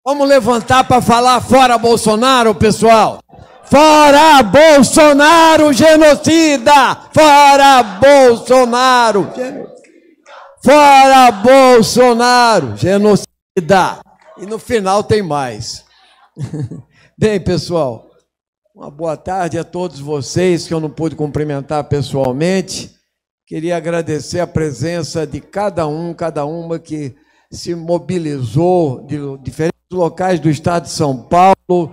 Vamos levantar para falar fora Bolsonaro, pessoal. Fora Bolsonaro, genocida! Fora Bolsonaro! Fora Bolsonaro, genocida! E no final tem mais. Bem, pessoal, uma boa tarde a todos vocês que eu não pude cumprimentar pessoalmente. Queria agradecer a presença de cada uma que se mobilizou de diferentes locais do estado de São Paulo,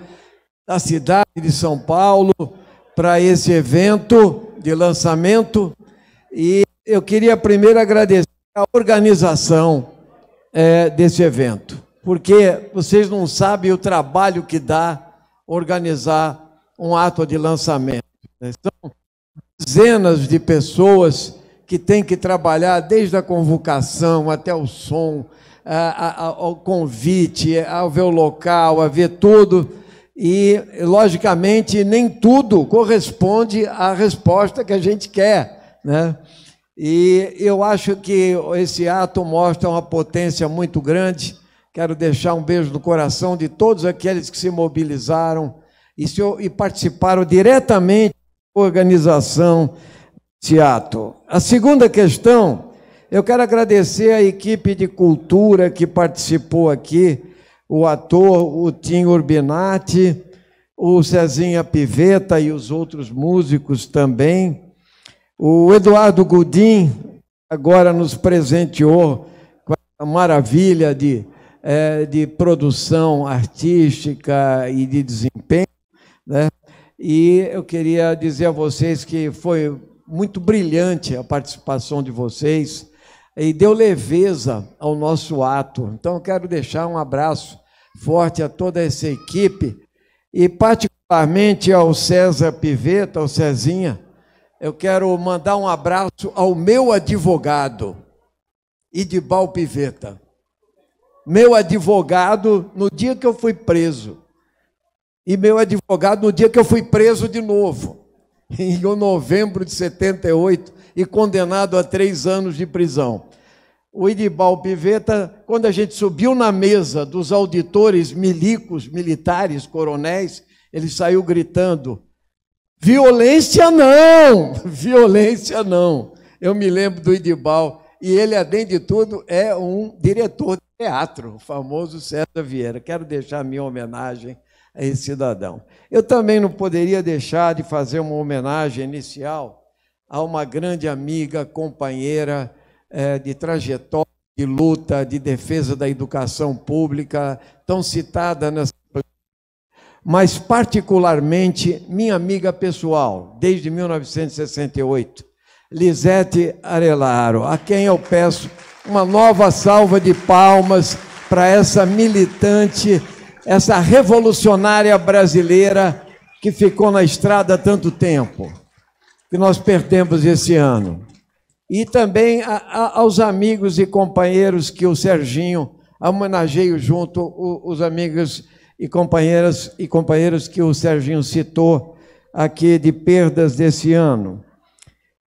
da cidade de São Paulo, para esse evento de lançamento. E eu queria primeiro agradecer a organização desse evento, porque vocês não sabem o trabalho que dá organizar um ato de lançamento. São dezenas de pessoas que têm que trabalhar desde a convocação até o som, ao convite, ao ver o local, a ver tudo. E, logicamente, nem tudo corresponde à resposta que a gente quer, né? E eu acho que esse ato mostra uma potência muito grande. Quero deixar um beijo no coração de todos aqueles que se mobilizaram e participaram diretamente da organização desse ato. A segunda questão, eu quero agradecer à equipe de cultura que participou aqui, o ator, o Tim Urbinati, o Cezinha Pivetta e os outros músicos também. O Eduardo Gudim agora nos presenteou com a maravilha de produção artística e de desempenho, né? E eu queria dizer a vocês que foi muito brilhante a participação de vocês e deu leveza ao nosso ato. Então, eu quero deixar um abraço forte a toda essa equipe e, particularmente, ao César Pivetta, ao Cezinha. Eu quero mandar um abraço ao meu advogado, Idibal Pivetta. Meu advogado no dia que eu fui preso. E meu advogado no dia que eu fui preso de novo, em novembro de 78, e condenado a 3 anos de prisão. O Idibal Pivetta, quando a gente subiu na mesa dos auditores milicos, militares, coronéis, ele saiu gritando: violência não! Violência não! Eu me lembro do Idibal, e ele, além de tudo, é um diretor de teatro, o famoso César Vieira. Quero deixar a minha homenagem a esse cidadão. Eu também não poderia deixar de fazer uma homenagem inicial a uma grande amiga, companheira de trajetória, de luta, de defesa da educação pública, tão citada nessa, mas particularmente minha amiga pessoal, desde 1968, Lisete Arelaro, a quem eu peço uma nova salva de palmas para essa militante, essa revolucionária brasileira que ficou na estrada há tanto tempo, que nós perdemos esse ano. E também aos amigos e companheiros que o Serginho, homenageio junto os amigos e companheiros que o Serginho citou aqui de perdas desse ano.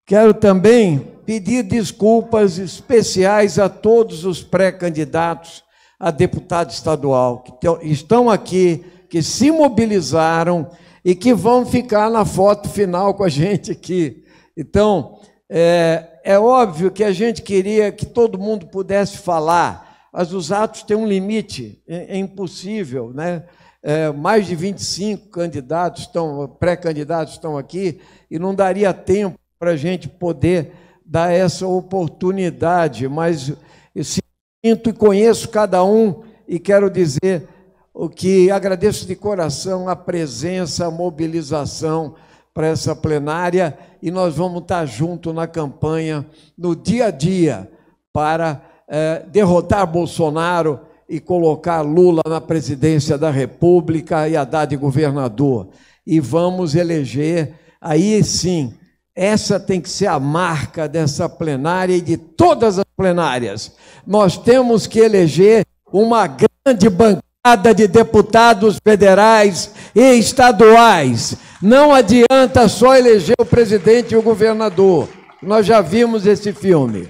Quero também pedir desculpas especiais a todos os pré-candidatos a deputado estadual que estão aqui, que se mobilizaram e que vão ficar na foto final com a gente aqui. Então, é óbvio que a gente queria que todo mundo pudesse falar, mas os atos têm um limite, é impossível, né? Mais de 25 candidatos pré-candidatos estão aqui e não daria tempo para a gente poder dar essa oportunidade, mas eu sinto e conheço cada um e quero dizer o que agradeço de coração a presença, a mobilização para essa plenária, e nós vamos estar juntos na campanha, no dia a dia, para derrotar Bolsonaro e colocar Lula na presidência da República e Haddad governador. E vamos eleger, aí sim, essa tem que ser a marca dessa plenária e de todas as plenárias. Nós temos que eleger uma grande bancada de deputados federais e estaduais. Não adianta só eleger o presidente e o governador. Nós já vimos esse filme.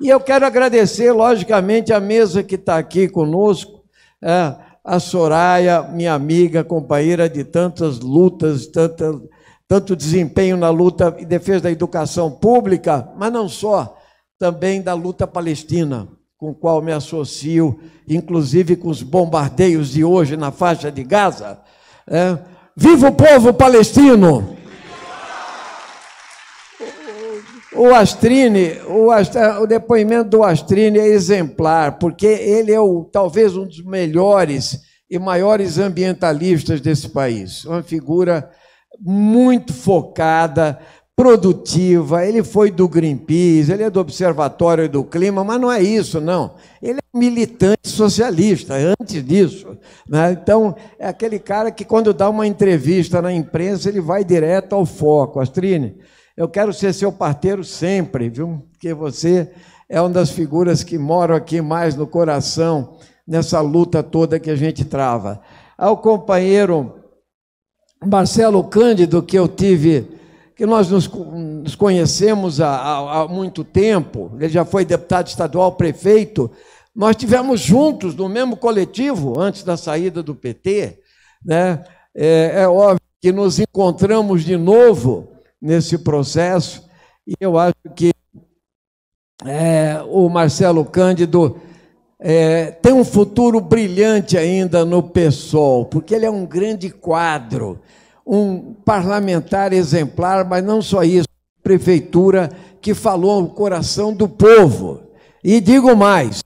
E eu quero agradecer, logicamente, a mesa que está aqui conosco, a Soraya, minha amiga, companheira de tantas lutas, tanto desempenho na luta em defesa da educação pública, mas não só, também da luta palestina, com a qual me associo, inclusive com os bombardeios de hoje na faixa de Gaza. Viva o povo palestino! O depoimento do Astrini é exemplar, porque ele é talvez um dos melhores e maiores ambientalistas desse país. Uma figura muito focada, produtiva. Ele foi do Greenpeace, ele é do Observatório do Clima, mas não é isso, não. Ele é militante socialista, antes disso, né? Então, é aquele cara que, quando dá uma entrevista na imprensa, ele vai direto ao foco. Astrini, eu quero ser seu parceiro sempre, viu? Porque você é uma das figuras que moram aqui mais no coração, nessa luta toda que a gente trava. Ao companheiro Marcelo Cândido, que nós nos conhecemos há muito tempo, ele já foi deputado estadual, prefeito, nós estivemos juntos no mesmo coletivo antes da saída do PT, né? É óbvio que nos encontramos de novo nesse processo, e eu acho que o Marcelo Cândido tem um futuro brilhante ainda no PSOL, porque ele é um grande quadro, um parlamentar exemplar, mas não só isso, prefeitura que falou ao coração do povo. E digo mais,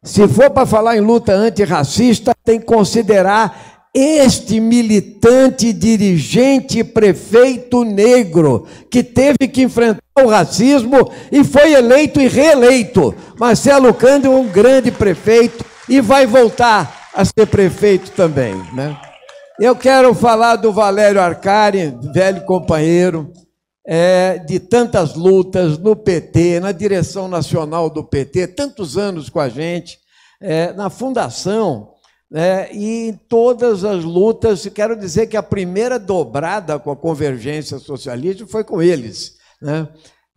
se for para falar em luta antirracista, tem que considerar este militante, dirigente, prefeito negro, que teve que enfrentar o racismo e foi eleito e reeleito. Marcelo Cândido é um grande prefeito e vai voltar a ser prefeito também, né? Eu quero falar do Valério Arcari, velho companheiro, de tantas lutas no PT, na direção nacional do PT, tantos anos com a gente, na fundação, e em todas as lutas. Quero dizer que a primeira dobrada com a Convergência Socialista foi com eles, né?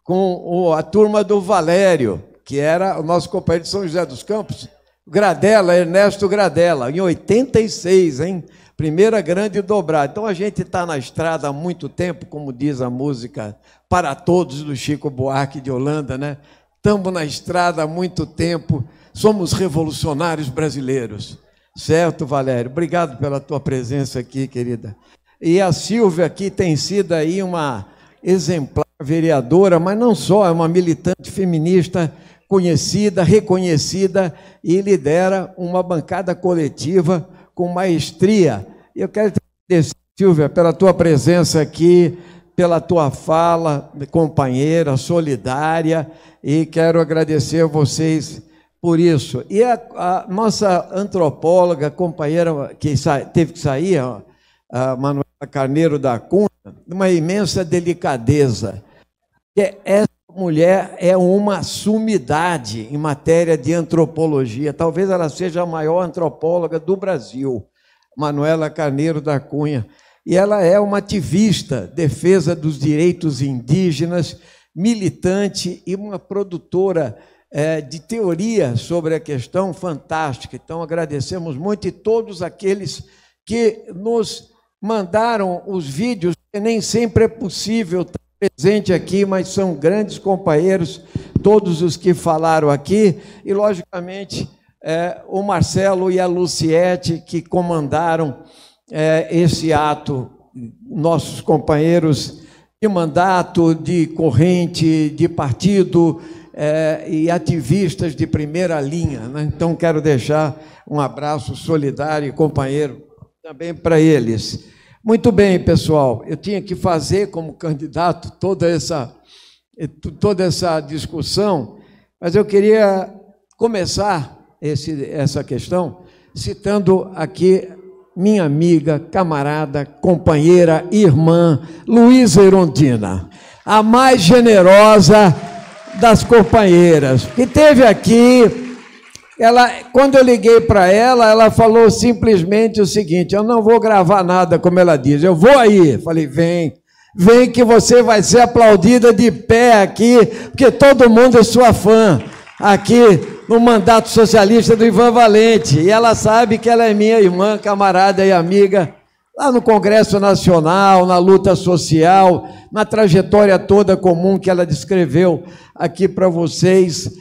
Com a turma do Valério, que era o nosso companheiro de São José dos Campos, Gradella, Ernesto Gradella, em 86, hein? Primeira grande dobrada. Então a gente está na estrada há muito tempo, como diz a música Para Todos, do Chico Buarque de Holanda, né? Estamos na estrada há muito tempo, somos revolucionários brasileiros. Certo, Valério? Obrigado pela tua presença aqui, querida. E a Silvia aqui tem sido aí uma exemplar vereadora, mas não só, é uma militante feminista conhecida, reconhecida, e lidera uma bancada coletiva com maestria. Eu quero te agradecer, Silvia, pela tua presença aqui, pela tua fala, companheira, solidária, e quero agradecer a vocês por isso. E a nossa antropóloga, companheira, que teve que sair, a Manuela Carneiro da Cunha, uma imensa delicadeza. Essa mulher é uma sumidade em matéria de antropologia. Talvez ela seja a maior antropóloga do Brasil, Manuela Carneiro da Cunha. E ela é uma ativista, defesa dos direitos indígenas, militante e uma produtora de teoria sobre a questão fantástica. Então, agradecemos muito, e todos aqueles que nos mandaram os vídeos, que nem sempre é possível estar presente aqui, mas são grandes companheiros, todos os que falaram aqui, e, logicamente, o Marcelo e a Luciete, que comandaram esse ato, nossos companheiros de mandato, de corrente, de partido, e ativistas de primeira linha, né? Então, quero deixar um abraço solidário e companheiro também para eles. Muito bem, pessoal, eu tinha que fazer como candidato toda essa discussão, mas eu queria começar essa questão citando aqui minha amiga, camarada, companheira, irmã, Luísa Erundina, a mais generosa das companheiras, que teve aqui. Quando eu liguei para ela, ela falou simplesmente o seguinte: eu não vou gravar nada, como ela diz, eu vou aí. Falei, vem que você vai ser aplaudida de pé aqui, porque todo mundo é sua fã aqui no mandato socialista do Ivan Valente, e ela sabe que ela é minha irmã, camarada e amiga, lá no Congresso Nacional, na luta social, na trajetória toda comum que ela descreveu aqui para vocês,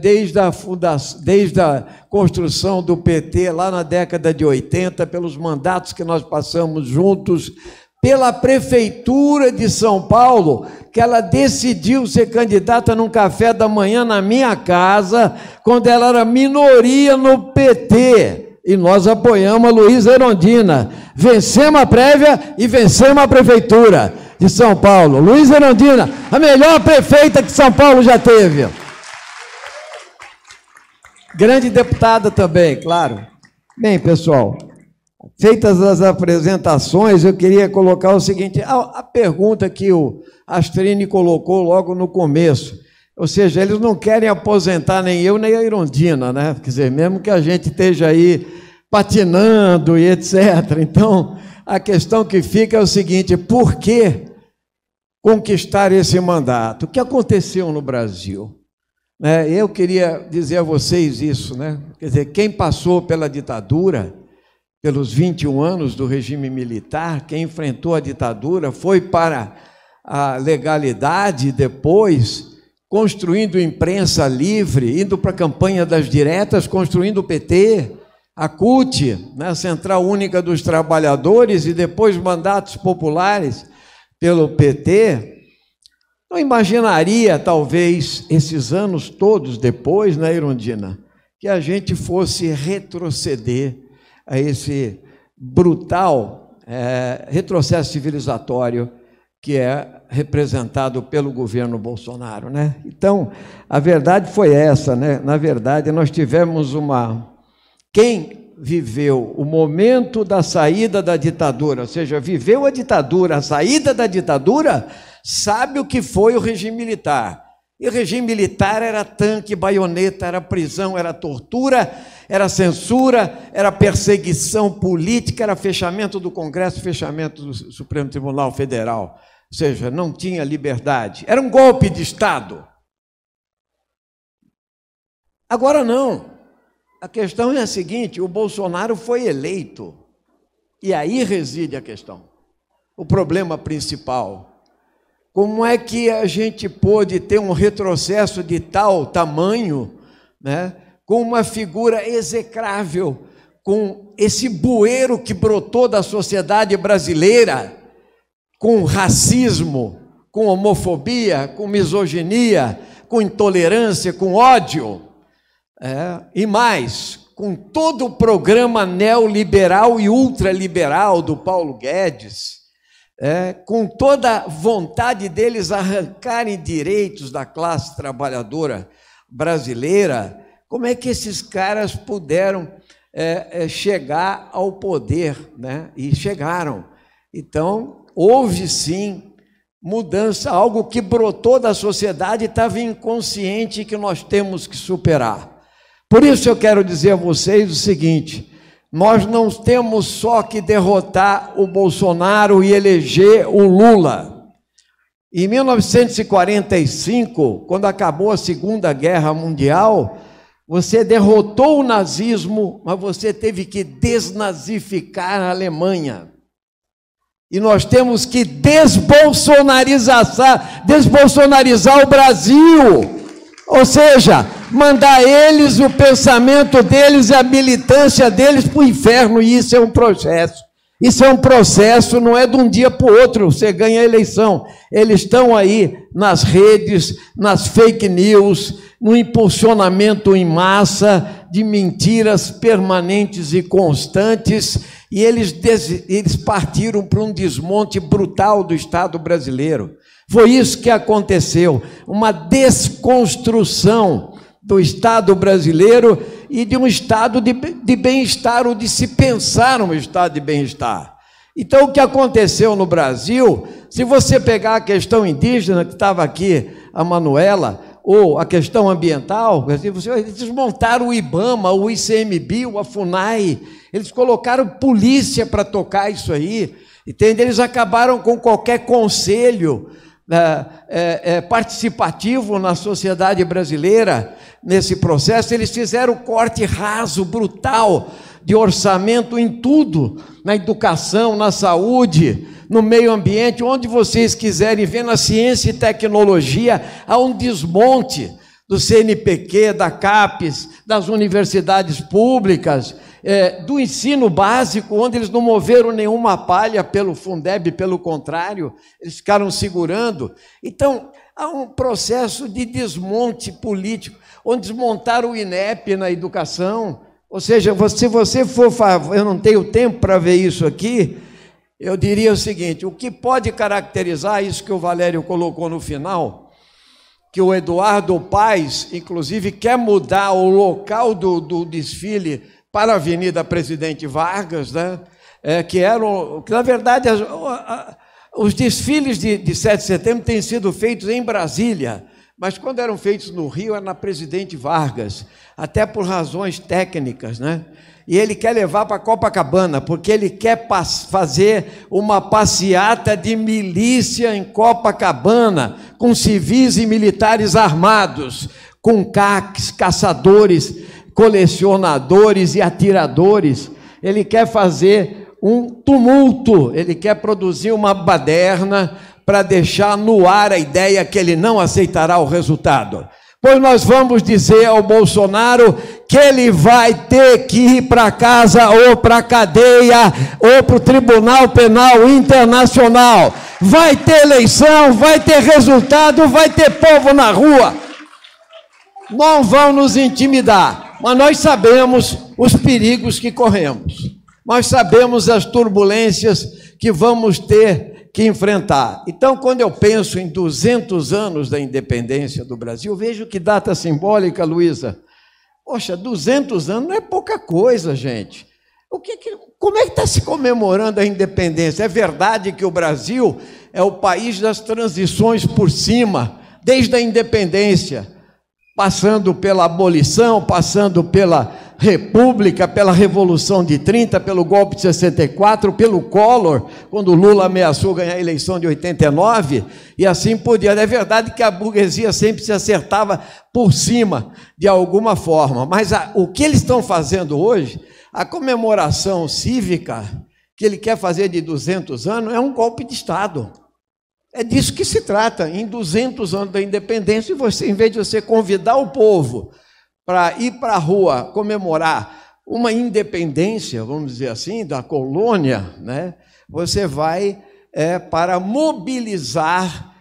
desde a construção do PT, lá na década de 80, pelos mandatos que nós passamos juntos, pela Prefeitura de São Paulo, que ela decidiu ser candidata num café da manhã na minha casa, quando ela era minoria no PT, e nós apoiamos a Luísa Erundina. Vencemos a prévia e vencemos a Prefeitura de São Paulo. Luísa Erundina, a melhor prefeita que São Paulo já teve. Grande deputada também, claro. Bem, pessoal, feitas as apresentações, eu queria colocar o seguinte, a pergunta que o Astrini colocou logo no começo, ou seja, eles não querem aposentar nem eu, nem a Erundina, né? Quer dizer, mesmo que a gente esteja aí patinando e etc. Então, a questão que fica é o seguinte, por que conquistar esse mandato? O que aconteceu no Brasil? Eu queria dizer a vocês isso, né? Quer dizer, quem passou pela ditadura, pelos 21 anos do regime militar, quem enfrentou a ditadura foi para a legalidade depois, construindo imprensa livre, indo para a campanha das diretas, construindo o PT, a CUT, né, a Central Única dos Trabalhadores, e depois mandatos populares pelo PT. Não imaginaria, talvez, esses anos todos depois, né, Erundina, que a gente fosse retroceder a esse brutal retrocesso civilizatório que é representado pelo governo Bolsonaro, né? Então, a verdade foi essa, né? Na verdade, nós tivemos quem viveu o momento da saída da ditadura, ou seja, viveu a ditadura, a saída da ditadura, sabe o que foi o regime militar. E o regime militar era tanque, baioneta, era prisão, era tortura, era censura, era perseguição política, era fechamento do Congresso, fechamento do Supremo Tribunal Federal. Ou seja, não tinha liberdade. Era um golpe de Estado. Agora não. A questão é a seguinte, o Bolsonaro foi eleito. E aí reside a questão. O problema principal. Como é que a gente pôde ter um retrocesso de tal tamanho, né, com uma figura execrável, com esse bueiro que brotou da sociedade brasileira, com racismo, com homofobia, com misoginia, com intolerância, com ódio, e mais, com todo o programa neoliberal e ultraliberal do Paulo Guedes, com toda a vontade deles arrancarem direitos da classe trabalhadora brasileira. Como é que esses caras puderam chegar ao poder, né? E chegaram. Então, houve sim mudança, algo que brotou da sociedade e estava inconsciente, que nós temos que superar. Por isso eu quero dizer a vocês o seguinte, nós não temos só que derrotar o Bolsonaro e eleger o Lula. Em 1945, quando acabou a Segunda Guerra Mundial, você derrotou o nazismo, mas você teve que desnazificar a Alemanha. E nós temos que desbolsonarizar o Brasil. Ou seja, mandar eles, o pensamento deles e a militância deles para o inferno. E isso é um processo. Isso é um processo, não é de um dia para o outro, você ganha a eleição. Eles estão aí nas redes, nas fake news, no impulsionamento em massa de mentiras permanentes e constantes, e eles partiram para um desmonte brutal do Estado brasileiro. Foi isso que aconteceu, uma desconstrução do Estado brasileiro e de um estado de bem-estar, ou de se pensar um estado de bem-estar. Então, o que aconteceu no Brasil, se você pegar a questão indígena, que estava aqui, a Manuela, ou a questão ambiental, eles desmontaram o IBAMA, o ICMBio, a FUNAI, eles colocaram polícia para tocar isso aí, entende? Eles acabaram com qualquer conselho participativo na sociedade brasileira, nesse processo. Eles fizeram corte raso, brutal, de orçamento em tudo, na educação, na saúde, no meio ambiente, onde vocês quiserem ver, na ciência e tecnologia. Há um desmonte do CNPq, da CAPES, das universidades públicas, do ensino básico, onde eles não moveram nenhuma palha pelo Fundeb, pelo contrário, eles ficaram segurando. Então, há um processo de desmonte político, onde desmontaram o INEP na educação. Ou seja, se você for, eu não tenho tempo para ver isso aqui, eu diria o seguinte: o que pode caracterizar isso que o Valério colocou no final, que o Eduardo Paes, inclusive, quer mudar o local do desfile para a Avenida Presidente Vargas, né? Que na verdade, os desfiles de 7 de setembro têm sido feitos em Brasília, mas quando eram feitos no Rio, era na Presidente Vargas, até por razões técnicas, né? E ele quer levar para Copacabana, porque ele quer fazer uma passeata de milícia em Copacabana, com civis e militares armados, com CACs, caçadores, colecionadores e atiradores. Ele quer fazer um tumulto, ele quer produzir uma baderna para deixar no ar a ideia que ele não aceitará o resultado. Pois nós vamos dizer ao Bolsonaro que ele vai ter que ir para casa ou para a cadeia ou para o Tribunal Penal Internacional. Vai ter eleição, vai ter resultado, vai ter povo na rua. Não vão nos intimidar, mas nós sabemos os perigos que corremos. Nós sabemos as turbulências que vamos ter que enfrentar. Então, quando eu penso em 200 anos da independência do Brasil, vejo que data simbólica, Luísa. Poxa, 200 anos não é pouca coisa, gente. Como é que está se comemorando a independência? É verdade que o Brasil é o país das transições por cima, desde a independência, passando pela abolição, passando pela República, pela Revolução de 30, pelo golpe de 64, pelo Collor, quando Lula ameaçou ganhar a eleição de 89, e assim por diante. É verdade que a burguesia sempre se acertava por cima, de alguma forma, mas o que eles estão fazendo hoje, a comemoração cívica que ele quer fazer de 200 anos, é um golpe de Estado. É disso que se trata, em 200 anos da independência, e você, em vez de você convidar o povo para ir para a rua comemorar uma independência, vamos dizer assim, da colônia, né? Você vai para mobilizar,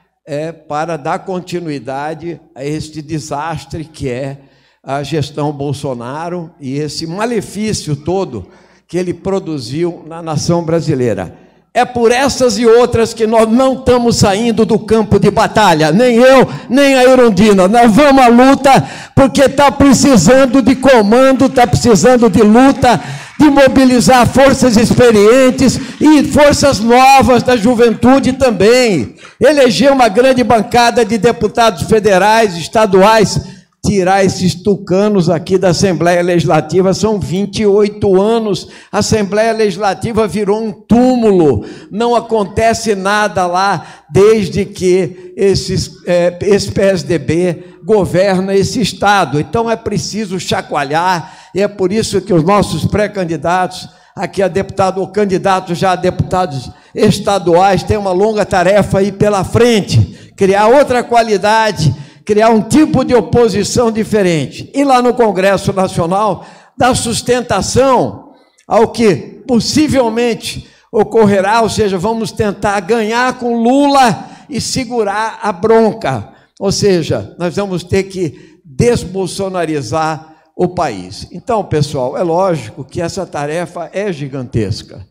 para dar continuidade a este desastre que é a gestão Bolsonaro e esse malefício todo que ele produziu na nação brasileira. É por essas e outras que nós não estamos saindo do campo de batalha, nem eu, nem a Erundina. Nós vamos à luta porque está precisando de comando, está precisando de luta, de mobilizar forças experientes e forças novas da juventude também. Eleger uma grande bancada de deputados federais, estaduais, tirar esses tucanos aqui da Assembleia Legislativa. São 28 anos, a Assembleia Legislativa virou um túmulo, não acontece nada lá desde que esse PSDB governa esse Estado. Então é preciso chacoalhar, e é por isso que os nossos pré-candidatos, aqui a deputado ou candidato já a deputados estaduais, têm uma longa tarefa aí pela frente, criar outra qualidade, criar um tipo de oposição diferente. E lá no Congresso Nacional, dar sustentação ao que possivelmente ocorrerá, ou seja, vamos tentar ganhar com Lula e segurar a bronca. Ou seja, nós vamos ter que desbolsonarizar o país. Então, pessoal, é lógico que essa tarefa é gigantesca.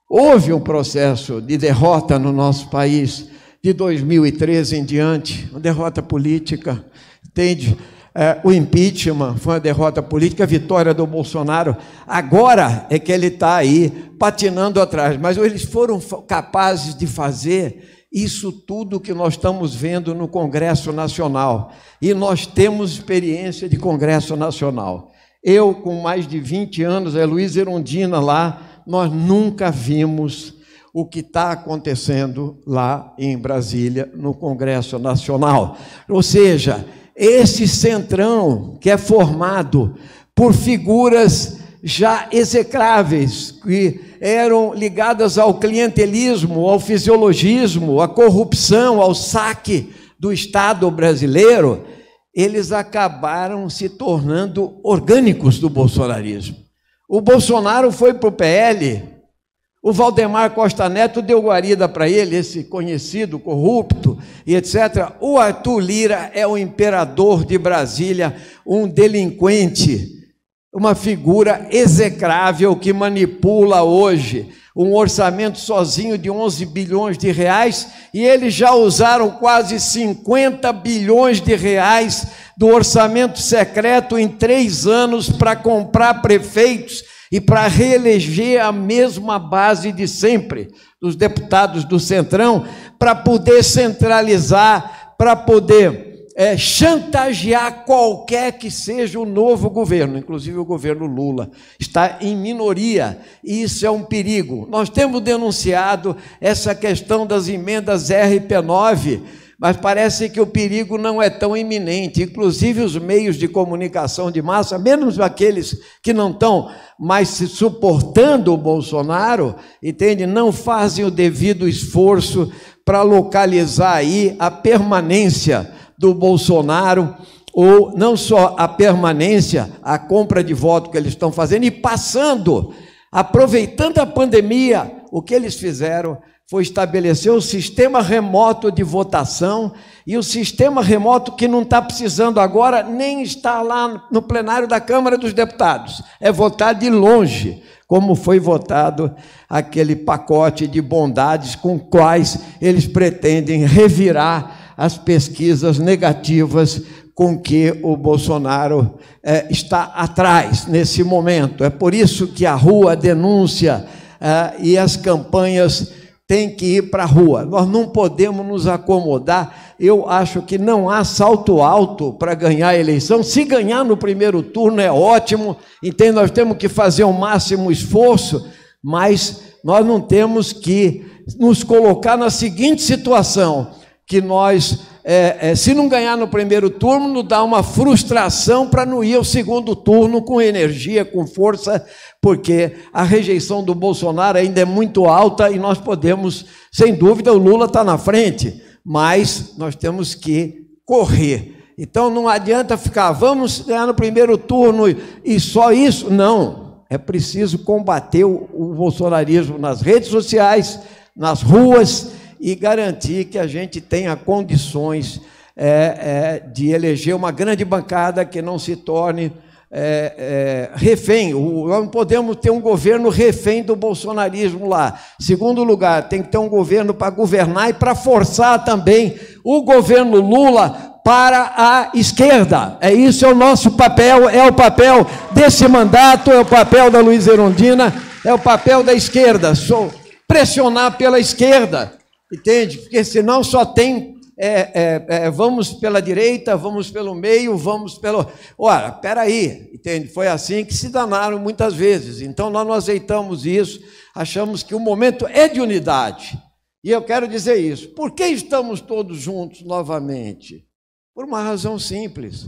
Houve um processo de derrota no nosso país, de 2013 em diante, uma derrota política, entende? O impeachment foi uma derrota política, a vitória do Bolsonaro, agora é que ele está aí patinando atrás, mas eles foram capazes de fazer isso tudo que nós estamos vendo no Congresso Nacional, e nós temos experiência de Congresso Nacional. Eu, com mais de 20 anos, a Luísa Erundina lá, nós nunca vimos o que está acontecendo lá em Brasília, no Congresso Nacional. Ou seja, esse centrão que é formado por figuras já execráveis, que eram ligadas ao clientelismo, ao fisiologismo, à corrupção, ao saque do Estado brasileiro, eles acabaram se tornando orgânicos do bolsonarismo. O Bolsonaro foi para o PL, o Valdemar Costa Neto deu guarida para ele, esse conhecido corrupto e etc. O Arthur Lira é o imperador de Brasília, um delinquente, uma figura execrável que manipula hoje um orçamento sozinho de 11 bilhões de reais, e eles já usaram quase 50 bilhões de reais do orçamento secreto em 3 anos para comprar prefeitos e para reeleger a mesma base de sempre, dos deputados do Centrão, para poder centralizar, para poder chantagear qualquer que seja o novo governo, inclusive o governo Lula. Está em minoria, e isso é um perigo. Nós temos denunciado essa questão das emendas RP9, mas parece que o perigo não é tão iminente. Inclusive os meios de comunicação de massa, menos aqueles que não estão mais se suportando o Bolsonaro, entende? Não fazem o devido esforço para localizar aí a permanência do Bolsonaro, ou não só a permanência, a compra de voto que eles estão fazendo, e passando, aproveitando a pandemia, o que eles fizeram foi estabelecer o sistema remoto de votação, e o sistema remoto que não está precisando agora nem está lá no plenário da Câmara dos Deputados, é votar de longe, como foi votado aquele pacote de bondades com quais eles pretendem revirar as pesquisas negativas com que o Bolsonaro está atrás nesse momento. É por isso que a rua, a denúncia e as campanhas têm que ir para a rua. Nós não podemos nos acomodar. Eu acho que não há salto alto para ganhar a eleição. Se ganhar no primeiro turno é ótimo, então nós temos que fazer o máximo esforço, mas nós não temos que nos colocar na seguinte situação, que nós, se não ganhar no primeiro turno, nos dá uma frustração para não ir ao segundo turno com energia, com força, porque a rejeição do Bolsonaro ainda é muito alta e nós podemos, sem dúvida, o Lula está na frente, mas nós temos que correr. Então não adianta ficar, vamos ganhar no primeiro turno e só isso, não. É preciso combater o bolsonarismo nas redes sociais, nas ruas, e garantir que a gente tenha condições de eleger uma grande bancada que não se torne refém. Nós não podemos ter um governo refém do bolsonarismo lá. Segundo lugar, tem que ter um governo para governar e para forçar também o governo Lula para a esquerda. Isso é o nosso papel, é o papel desse mandato, é o papel da Luiza Erundina, é o papel da esquerda, pressionar pela esquerda. Entende? Porque senão só tem, vamos pela direita, vamos pelo meio, vamos pelo... Ora, espera aí, entende? Foi assim que se danaram muitas vezes. Então, nós não aceitamos isso, achamos que o momento é de unidade. E eu quero dizer isso. Por que estamos todos juntos novamente? Por uma razão simples.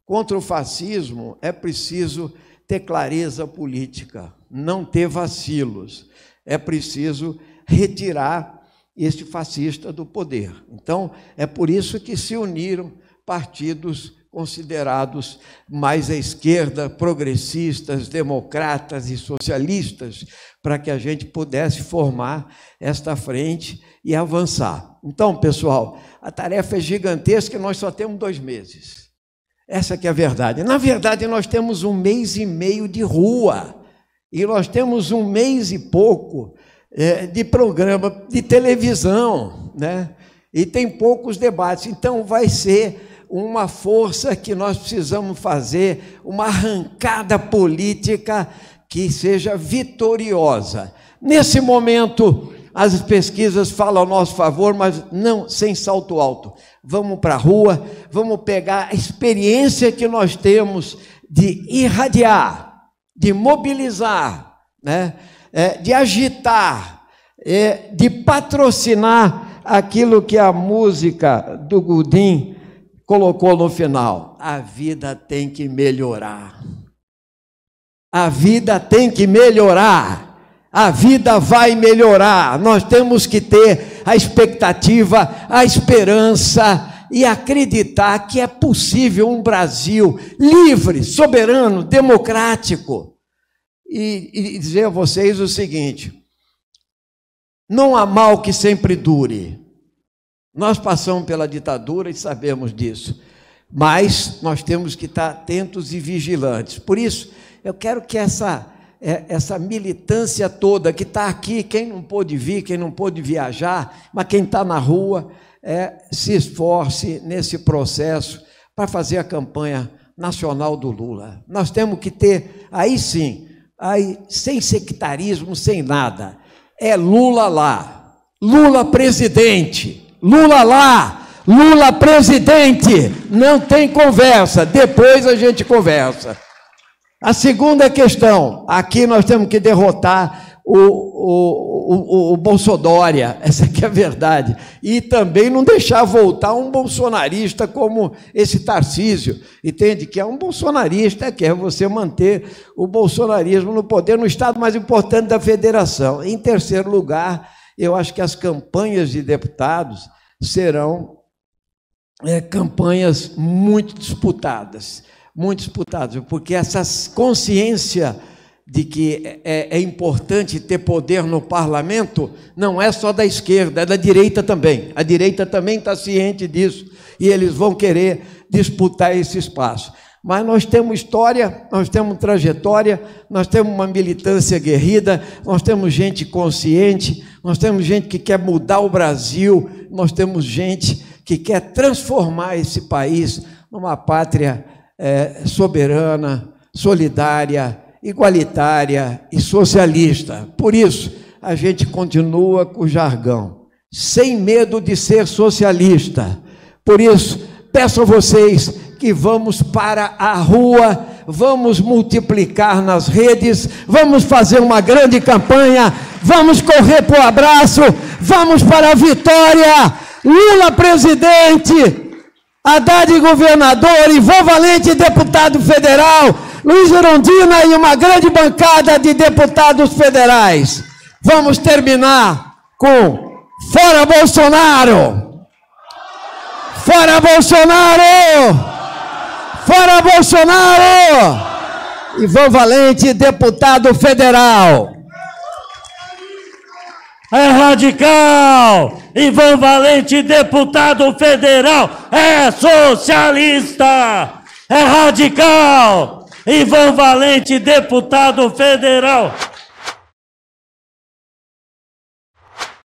Contra o fascismo é preciso ter clareza política, não ter vacilos. É preciso retirar este fascista do poder. Então, é por isso que se uniram partidos considerados mais à esquerda, progressistas, democratas e socialistas, para que a gente pudesse formar esta frente e avançar. Então, pessoal, a tarefa é gigantesca e nós só temos 2 meses. Essa que é a verdade. Na verdade, nós temos 1 mês e meio de rua, e nós temos 1 mês e pouco de programa de televisão, né? E tem poucos debates, então vai ser uma força que nós precisamos fazer, uma arrancada política que seja vitoriosa. Nesse momento, as pesquisas falam ao nosso favor, mas não sem salto alto. Vamos para a rua, vamos pegar a experiência que nós temos de irradiar, de mobilizar, né? De agitar, de patrocinar aquilo que a música do Godin colocou no final. A vida tem que melhorar. A vida tem que melhorar. A vida vai melhorar. Nós temos que ter a expectativa, a esperança e acreditar que é possível um Brasil livre, soberano, democrático. E dizer a vocês o seguinte: não há mal que sempre dure. Nós passamos pela ditadura e sabemos disso, mas nós temos que estar atentos e vigilantes. Por isso, eu quero que essa militância toda que está aqui, quem não pôde vir, quem não pôde viajar, mas quem está na rua, se esforce nesse processo para fazer a campanha nacional do Lula. Nós temos que ter, aí sim, sem sectarismo, sem nada, Lula lá, Lula presidente, Lula lá, Lula presidente, não tem conversa, depois a gente conversa. A segunda questão, aqui nós temos que derrotar o Bolsodória, essa aqui é a verdade, e também não deixar voltar um bolsonarista como esse Tarcísio, entende? Que é um bolsonarista, quer você manter o bolsonarismo no poder, no estado mais importante da federação. Em terceiro lugar, eu acho que as campanhas de deputados serão campanhas muito disputadas, porque essa consciência de que é importante ter poder no parlamento não é só da esquerda, é da direita também. A direita também está ciente disso e eles vão querer disputar esse espaço. Mas nós temos história, nós temos trajetória, nós temos uma militância aguerrida, nós temos gente consciente, nós temos gente que quer mudar o Brasil, nós temos gente que quer transformar esse país numa pátria soberana, solidária, igualitária e socialista. Por isso, a gente continua com o jargão, sem medo de ser socialista. Por isso, peço a vocês que vamos para a rua, vamos multiplicar nas redes, vamos fazer uma grande campanha, vamos correr para o abraço, vamos para a vitória. Lula presidente, Haddad governador, Ivan Valente deputado federal, Luiz Erundina e uma grande bancada de deputados federais. Vamos terminar com Fora Bolsonaro! Fora Bolsonaro! Fora Bolsonaro! Ivan Valente, deputado federal. É radical! Ivan Valente, deputado federal, é socialista! É radical! Ivan Valente, deputado federal,